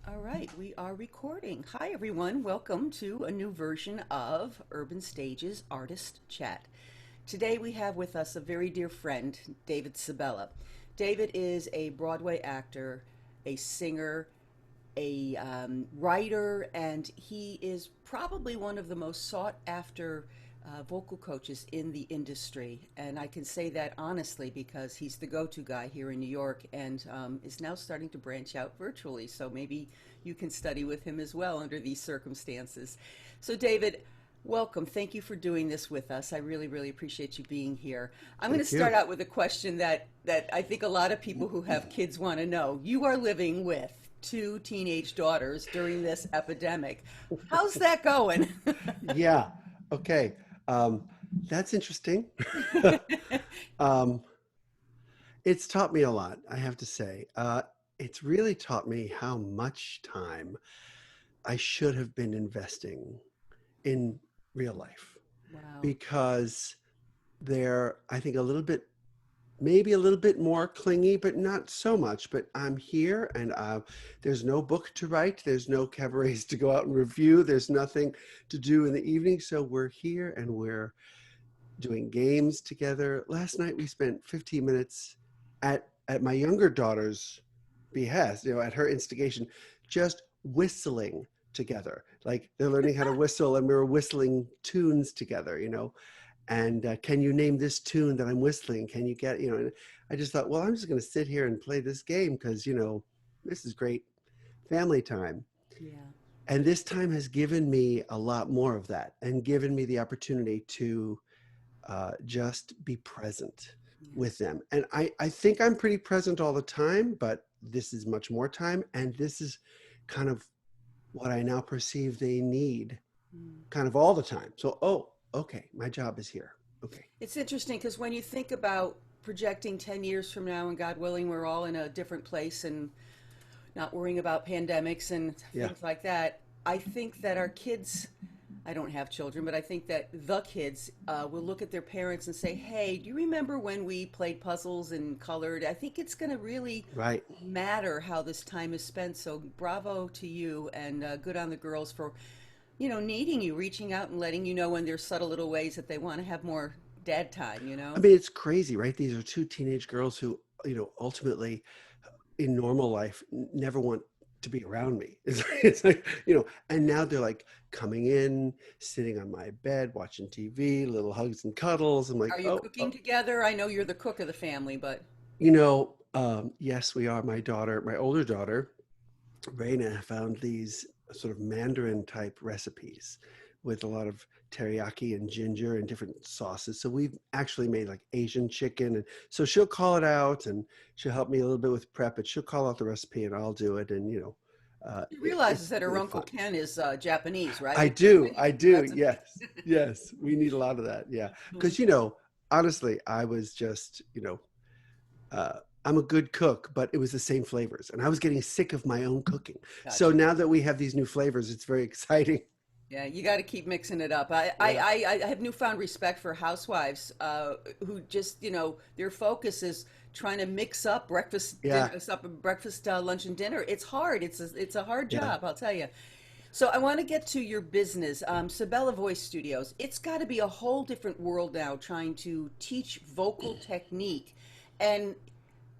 All right, we are recording. Hi, everyone. Welcome to a new version of Urban Stage's Artist Chat. Today we have with us a very dear friend, David Sabella. David is a Broadway actor, a singer, a writer, and he is probably one of the most sought after vocal coaches in the industry. And I can say that honestly because he's the go to guy here in New York and is now starting to branch out virtually. So maybe you can study with him as well under these circumstances. So, David, welcome. Thank you for doing this with us. I really, really appreciate you being here. I'm going to Thank start you. out with a question that I think a lot of people who have kids want to know. You are living with two teenage daughters during this epidemic. How's that going? Yeah. Okay. Um, that's interesting. um, it's taught me a lot, I have to say. It's really taught me how much time I should have been investing in real life Wow. because they're, I think, a little bit, maybe a little bit more clingy, but not so much. But I'm here and there's no book to write. There's no cabarets to go out and review. There's nothing to do in the evening. So we're here and we're doing games together. Last night we spent 15 minutes at my younger daughter's behest, at her instigation, just whistling together. Like they're learning how to whistle and we were whistling tunes together. And can you name this tune that I'm whistling? Can you and I just thought, well, I'm just going to sit here and play this game because this is great family time. Yeah. And this time has given me a lot more of that and given me the opportunity to just be present with Yes. them. And I think I'm pretty present all the time, but this is much more time. And this is kind of what I now perceive they need Mm. kind of all the time. So, oh, okay, my job is here. Okay. It's interesting because when you think about projecting 10 years from now, and God willing, we're all in a different place and not worrying about pandemics and Yeah. things like that, I think that our kids, I don't have children, but I think that the kids will look at their parents and say, hey, do you remember when we played puzzles and colored? I think it's going to really Right. matter how this time is spent. So bravo to you and good on the girls for, needing you, reaching out and letting you know when there's subtle little ways that they want to have more dad time, you I know? mean, it's crazy, right? These are two teenage girls who ultimately in normal life never want to be around me. It's like, and now they're like coming in, sitting on my bed, watching TV, little hugs and cuddles. I'm like, Are you oh, cooking oh. together? I know you're the cook of the family, but Yes, we are. My older daughter, Raina, found these sort of Mandarin type recipes with a lot of teriyaki and ginger and different sauces. So we've actually made like Asian chicken. And so she'll call it out and she'll help me a little bit with prep, but she'll call out the recipe and I'll do it. And she realizes it's that her really Uncle fun. Ken is Japanese, I right? do. He's I a do. recipe. Yes. Yes. We need a lot of that. Yeah. Because, honestly, I was just, uh, I'm a good cook, but it was the same flavors, and I was getting sick of my own cooking. So Gotcha. now that we have these new flavors, it's very exciting. Yeah, you got to keep mixing it up. I, I, Yeah, I I have newfound respect for housewives who just, their focus is trying to mix up breakfast, yeah, dinner, supper, breakfast, lunch, and dinner. It's hard. It's a hard yeah. job, I'll tell you. So I want to get to your business, Sabella Voice Studios. It's got to be a whole different world now trying to teach vocal technique, and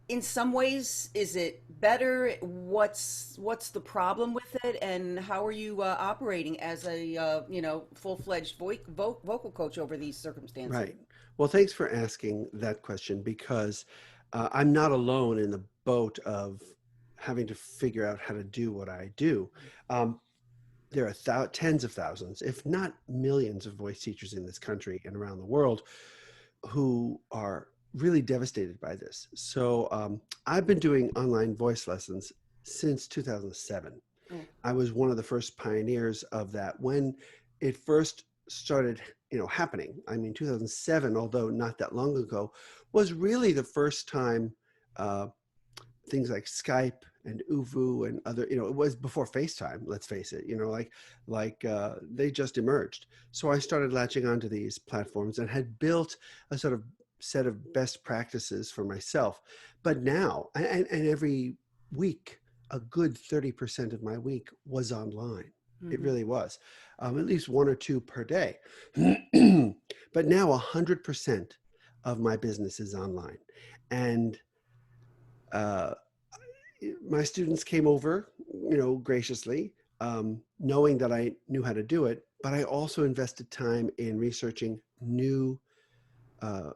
in some ways, is it better? What's the problem with it, and how are you operating as a full-fledged vocal coach over these circumstances? Right. Well, thanks for asking that question because I'm not alone in the boat of having to figure out how to do what I do. Um, there are tens of thousands, if not millions, of voice teachers in this country and around the world who are really devastated by this. So I've been doing online voice lessons since 2007. Oh, I was one of the first pioneers of that when it first started, happening. I mean, 2007, although not that long ago, was really the first time uh, things like Skype and Uvu and other, it was before FaceTime, let's face it, like they just emerged. So I started latching onto these platforms and had built a sort of set of best practices for myself. But now, and every week, a good 30% of my week was online. It Hmm. really was, at least one or two per day. But now 100% of my business is online. And uh, my students came over, graciously, knowing that I knew how to do it, but I also invested time in researching new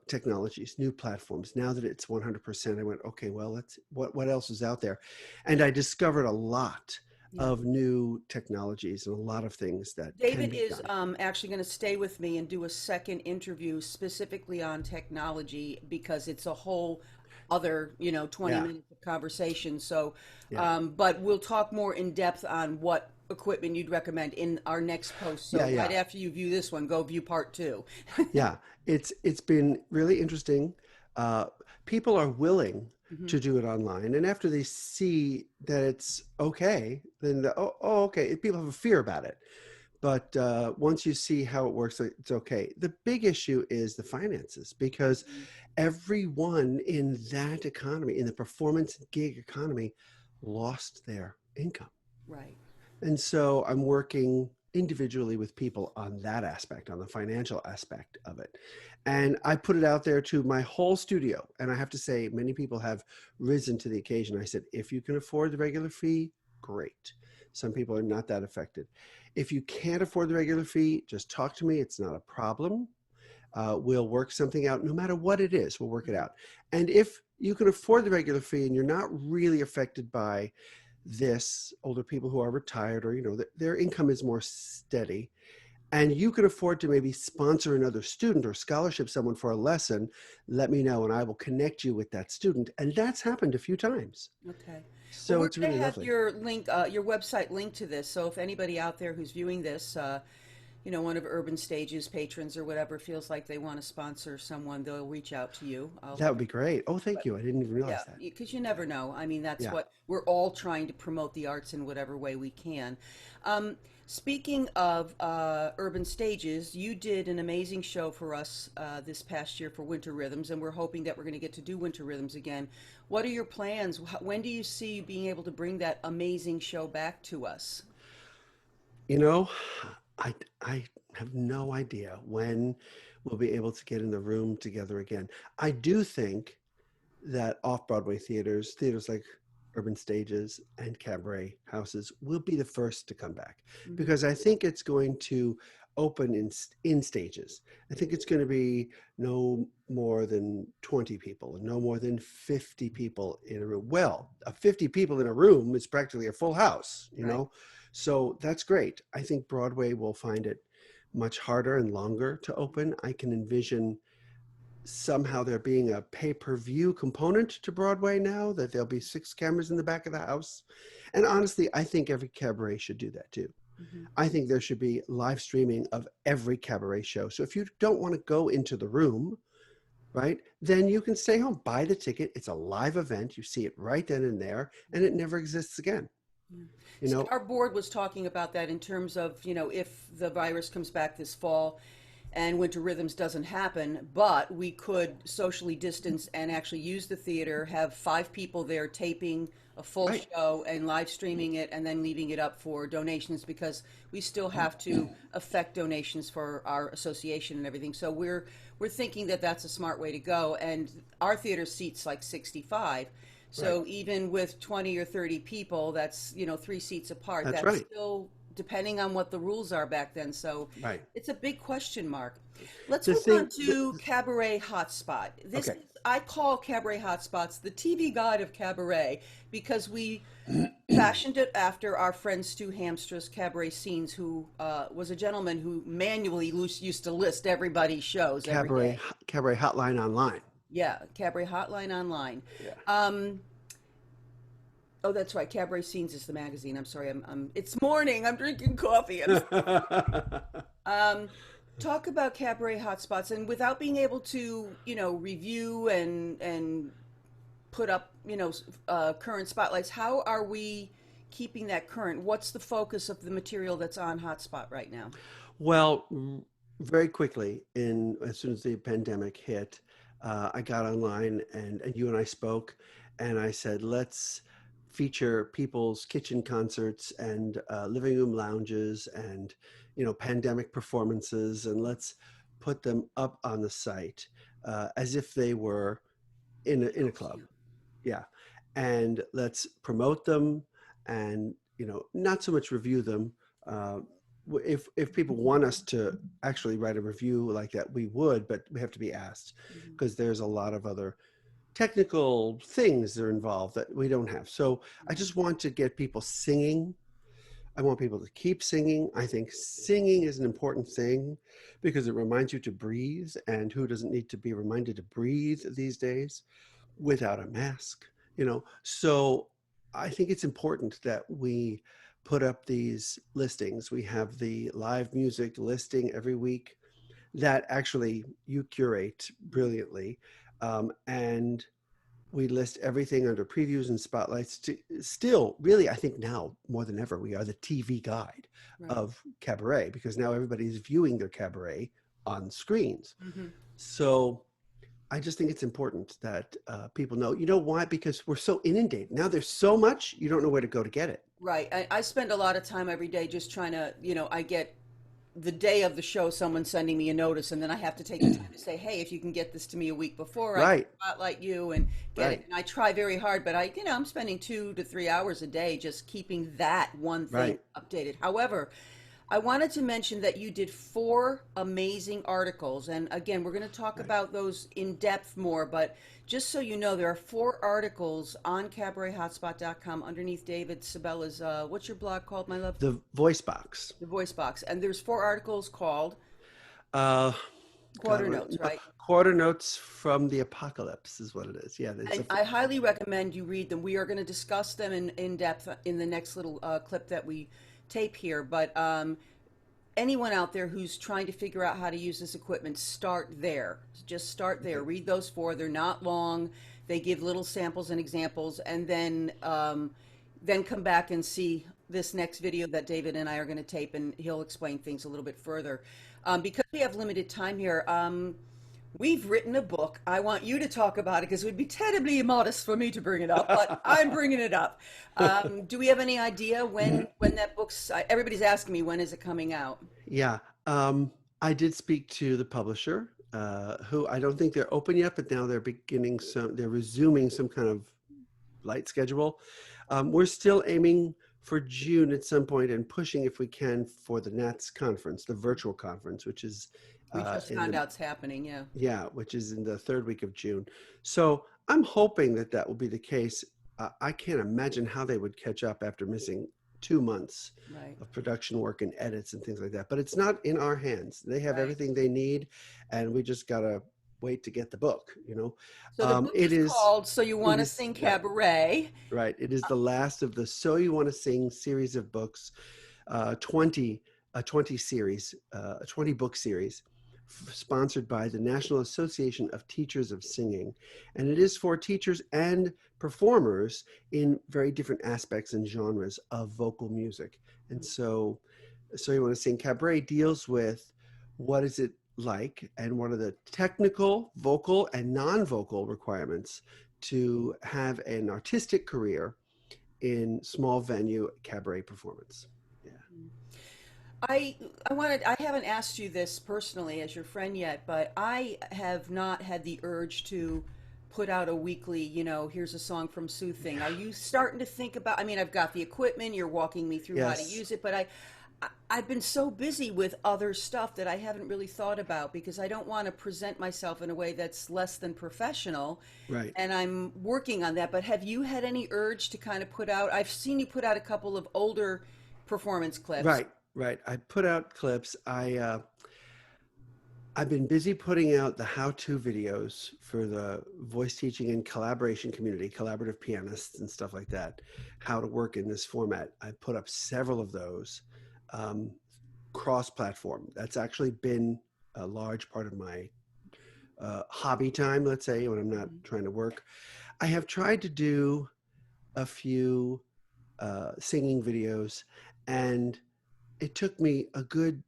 technologies, new platforms. Now that it's 100%, I went, okay, well, what else is out there? And I discovered a lot Yeah. of new technologies and a lot of things that can David be is done. actually going to stay with me and do a second interview specifically on technology because it's a whole other, 20 Yeah, minutes of conversation. So, yeah, but we'll talk more in depth on what equipment you'd recommend in our next post. So yeah, right yeah, after you view this one, go view part two. yeah. It's been really interesting. Uh, People are willing Hmm. to do it online, and after they see that it's okay, then oh, okay. People have a fear about it. But once you see how it works, it's okay. The big issue is the finances because everyone in that economy, in the performance gig economy, lost their income. Right. And so I'm working individually with people on that aspect, on the financial aspect of it. And I put it out there to my whole studio. And I have to say, many people have risen to the occasion. I said, if you can afford the regular fee, great. Some people are not that affected. If you can't afford the regular fee, just talk to me. It's not a problem. We'll work something out no matter what it is. We'll work it Mhm. out. And if you can afford the regular fee and you're not really affected by this, older people who are retired or their income is more steady, and you can afford to maybe sponsor another student or scholarship someone for a lesson, let me know and I will connect you with that student. And that's happened a few times. Okay. Well, So we're it's going really to have lovely. your link, your website linked to this. So if anybody out there who's viewing this, one of Urban Stage's patrons or whatever feels like they want to sponsor someone, they'll reach out to you. I'll That have would be great. Oh, thank but you. I didn't even yeah, realize that. because you never know. I mean, that's Yeah. what we're all trying to promote the arts in whatever way we can. Um, Speaking of urban stages, you did an amazing show for us this past year for Winter Rhythms, and we're hoping that we're going to get to do Winter Rhythms again. What are your plans? When do you see you being able to bring that amazing show back to us? You know, I have no idea when we'll be able to get in the room together again. I do think that off-Broadway theaters like urban stages and cabaret houses will be the first to come back Hmm. because I think it's going to open in stages. I think it's going to be no more than 20 people and no more than 50 people in a room. Well, 50 people in a room is practically a full house, you Right. know? So that's great. I think Broadway will find it much harder and longer to open. I can envision somehow there being a pay-per-view component to Broadway now, that there'll be 6 cameras in the back of the house. And honestly, I think every cabaret should do that too. Hmm. I think there should be live streaming of every cabaret show. So if you don't want to go into the room, right, then you can stay home, buy the ticket. It's a live event. You see it right then and there, and it never exists again. Yeah. You See, know, our board was talking about that in terms of, if the virus comes back this fall and Winter Rhythms doesn't happen, but we could socially distance and actually use the theater, have 5 people there taping a full right. show and live streaming it and then leaving it up for donations because we still have to affect donations for our association and everything. So we're thinking that that's a smart way to go. And our theater seats like 65. Right. So even with 20 or 30 people, that's, 3 seats apart. That's That's right. still depending on what the rules are back then. So Right. it's a big question mark. Let's The move on thing, to Cabaret Hotspot. This okay. is, I call Cabaret Hotspots the TV guide of cabaret because we fashioned it after our friend Stu Hamstra's Cabaret Scenes, who was a gentleman who manually used to list everybody's shows every cabaret day. cabaret hotline online. Yeah, Cabaret Hotline Online. Yeah. Um, Oh, that's right. Cabaret Scenes is the magazine. I'm sorry. It's morning. I'm drinking coffee. Um, Talk about cabaret hotspots, and without being able to, review and put up, current spotlights. How are we keeping that current? What's the focus of the material that's on Hotspot right now? Well, very quickly, as soon as the pandemic hit, I got online and you and I spoke, and I said, let's feature people's kitchen concerts and living room lounges and, pandemic performances, and let's put them up on the site as if they were in a So club. cute. Yeah. And let's promote them and, not so much review them. Uh, if people want us to actually write a review like that, we would, but we have to be asked Mhm. because there's a lot of other technical things that are involved that we don't have. So I Right. just want to get people singing. I want people to keep singing. I think singing is an important thing because it reminds you to breathe. And who doesn't need to be reminded to breathe these days without a mask? So I think it's important that we put up these listings. We have the live music listing every week that actually you curate brilliantly. And we list everything under previews and spotlights. Still, really, I think now more than ever, we are the TV guide Right. of cabaret because now everybody's viewing their cabaret on screens. Hmm. So I just think it's important that people know. You know why? Because we're so inundated. Now there's so much, you don't know where to go to get it. Right. I spend a lot of time every day just trying to, I get the day of the show, someone sending me a notice, and then I have to take the time to say, hey, if you can get this to me a week before, I can Right, spotlight you and get it. right, And I try very hard, but I'm spending 2 to 3 hours a day just keeping that one thing right, updated. However, I wanted to mention that you did four amazing articles. And again, we're going to talk right. about those in depth more, but just so you know, there are four articles on cabaret-hotspot.com underneath David Sabella's, what's your blog called, my love? The voice box. The Voice Box. And there's four articles called Uh, God, Quarter Notes, no, right? quarter notes from the apocalypse is what it is. Yeah, it's And a I highly recommend you read them. We are going to discuss them in depth in the next little clip that we tape here. But anyone out there who's trying to figure out how to use this equipment, start there. Just start there. right. Read those four. They're not long. They give little samples and examples, and then come back and see this next video that David and I are going to tape, and he'll explain things a little bit further. Because we have limited time here, we've written a book. I want you to talk about it because it would be terribly immodest for me to bring it up, but I'm bringing it up. Do we have any idea when that book's? Everybody's asking me when is it coming out? Yeah. Um, I did speak to the publisher, who I don't think they're open yet, but now they're resuming some kind of light schedule. We're still aiming for June at some point and pushing if we can for the NATS conference, the virtual conference, which is We just in found the out it's happening. Yeah. yeah, which is in the third week of June. So I'm hoping that that will be the case. I can't imagine how they would catch up after missing 2 months Right. of production work and edits and things like that. But it's not in our hands. They have Right. everything they need, and we just gotta wait to get the book. So the book It is is. called "So You It Want to is Sing right. Cabaret." Right. It is the last of the So You Want to Sing series of books, 20, a 20 series, a 20 book series sponsored by the National Association of Teachers of Singing. And it is for teachers and performers in very different aspects and genres of vocal music. And so You Want to Sing Cabaret deals with what is it like and what are the technical, vocal, and non-vocal requirements to have an artistic career in small venue cabaret performance. Yeah. I I haven't asked you this personally as your friend yet, but I have not had the urge to put out a weekly, here's a song from Sue thing. Are you starting to think about, I mean, I've got the equipment, you're walking me through how to Yes. use it, but I've been so busy with other stuff that I haven't really thought about because I don't want to present myself in a way that's less than professional. Right. And I'm working on that. But have you had any urge to kind of put out? I've seen you put out a couple of older performance clips. Right. Right. I put out clips. I've been busy putting out the how-to videos for the voice teaching and collaboration community, collaborative pianists and stuff like that, how to work in this format. I put up several of those um, cross-platform. That's actually been a large part of my hobby time, let's say, when I'm not Mhm. trying to work. I have tried to do a few singing videos, and it took me a good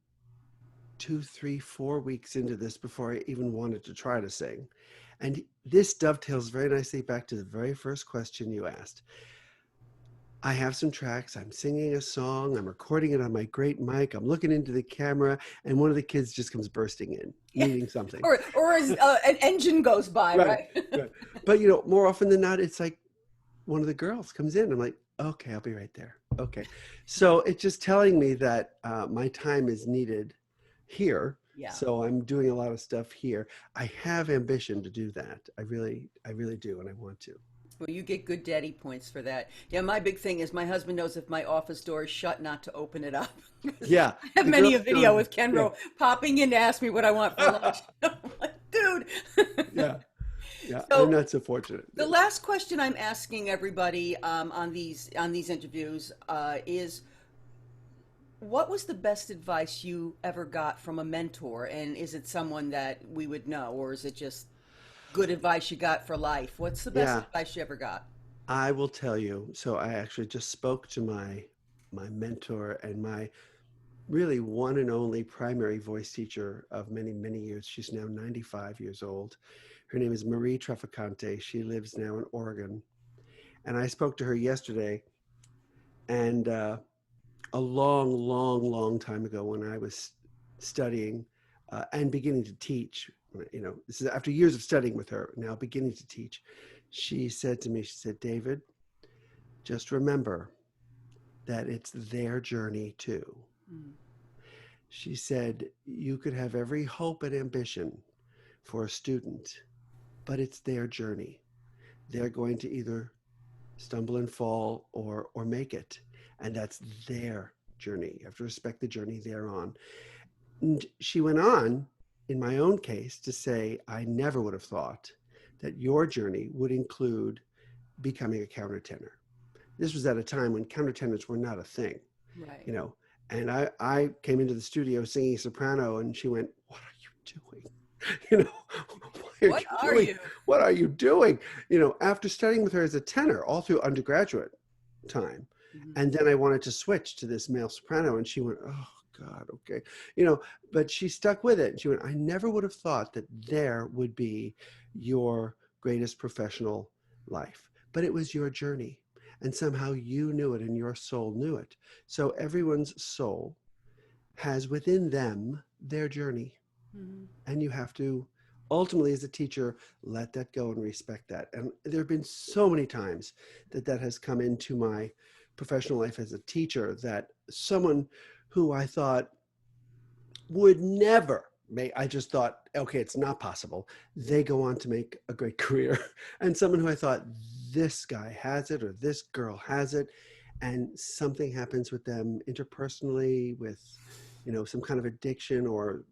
2, 3, 4 weeks into this before I even wanted to try to sing. And this dovetails very nicely back to the very first question you asked. I have some tracks. I'm singing a song. I'm recording it on my great mic. I'm looking into the camera, and one of the kids just comes bursting in, Yeah. needing something. Or as an engine goes by, Right, right? right. But more often than not, it's like one of the girls comes in. I'm like, okay, I'll be right there. Okay. So it's just telling me that my time is needed here. Yeah. So I'm doing a lot of stuff here. I have ambition to do that. I really do, and I want to. Well, you get good daddy points for that. Yeah, my big thing is my husband knows if my office door is shut, not to open it up. 'Cause Yeah, I have the many a girls video don't. with Yeah, Kenro popping in to ask me what I want for lunch. I'm like, dude. yeah, yeah. I'm So not so fortunate. the last question I'm asking everybody on these interviews is, what was the best advice you ever got from a mentor? And is it someone that we would know, or is it just good advice you got for life? What's the best Yeah, advice you ever got? I will tell you. So I actually just spoke to my mentor and my really one and only primary voice teacher of many, many years. She's now 95 years old. Her name is Marie Traficante. She lives now in Oregon. And I spoke to her yesterday, and a long, long, long time ago when I was studying and beginning to teach, this is after years of studying with her, now beginning to teach. She said to me, she said, David, just remember that it's their journey too. Mm. She said, you could have every hope and ambition for a student, but it's their journey. They're going to either stumble and fall or make it. And that's their journey. You have to respect the journey they're on. And she went on, in my own case, to say, I never would have thought that your journey would include becoming a countertenor. This was at a time when countertenors were not a thing, Right. you know. And I came into the studio singing soprano, and she went, what are you doing? You know, why are What you are doing? you? What are you doing? After studying with her as a tenor all through undergraduate time. Mhm. And then I wanted to switch to this male soprano, and she went, oh God, okay. You know, but she stuck with it. And she went, I never would have thought that there would be your greatest professional life, but it was your journey. And somehow you knew it and your soul knew it. So everyone's soul has within them their journey. Mhm. And you have to ultimately, as a teacher, let that go and respect that. And there have been so many times that that has come into my professional life as a teacher, that someone who I thought would never make, I just thought, okay, it's not possible, they go on to make a great career. And someone who I thought, this guy has it or this girl has it, and something happens with them interpersonally, with some kind of addiction or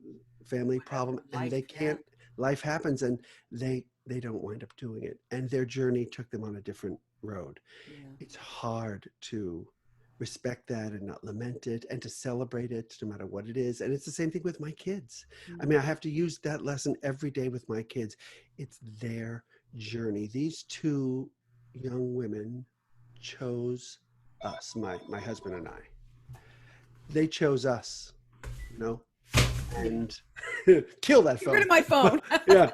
family Whatever. problem, and Life, they yeah. can't, life happens, and they don't wind up doing it, and their journey took them on a different road. Yeah. It's hard to respect that and not lament it, and to celebrate it no matter what it is. And it's the same thing with my kids. I Mhm. mean, I have to use that lesson every day with my kids. It's their journey. These two young women chose us, my husband and I. They chose us, you know, Yeah. and kill that Get rid phone. of my phone. Yeah.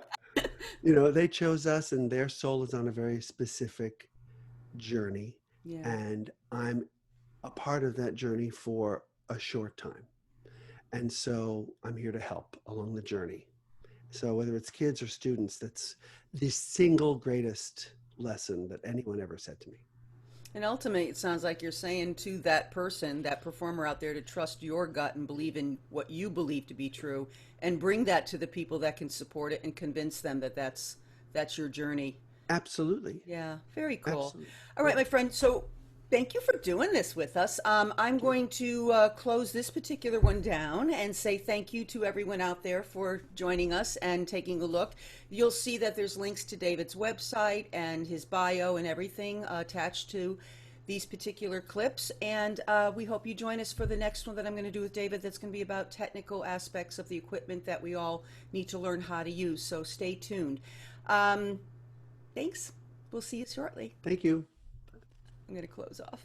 They chose us, and their soul is on a very specific journey. Yeah. And I'm a part of that journey for a short time. And so I'm here to help along the journey. So whether it's kids or students, that's the single greatest lesson that anyone ever said to me. And ultimately, it sounds like you're saying to that person, that performer out there, to trust your gut and believe in what you believe to be true, and bring that to the people that can support it and convince them that that's your journey. Absolutely. Yeah, very cool. Absolutely. All right, Yeah. my friend. So thank you for doing this with us. I'm Thank you. going to close this particular one down and say thank you to everyone out there for joining us and taking a look. You'll see that there's links to David's website and his bio and everything attached to these particular clips. And we hope you join us for the next one that I'm going to do with David, that's going to be about technical aspects of the equipment that we all need to learn how to use. So stay tuned. Um, Thanks. We'll see you shortly. Thank you. I'm going to close off.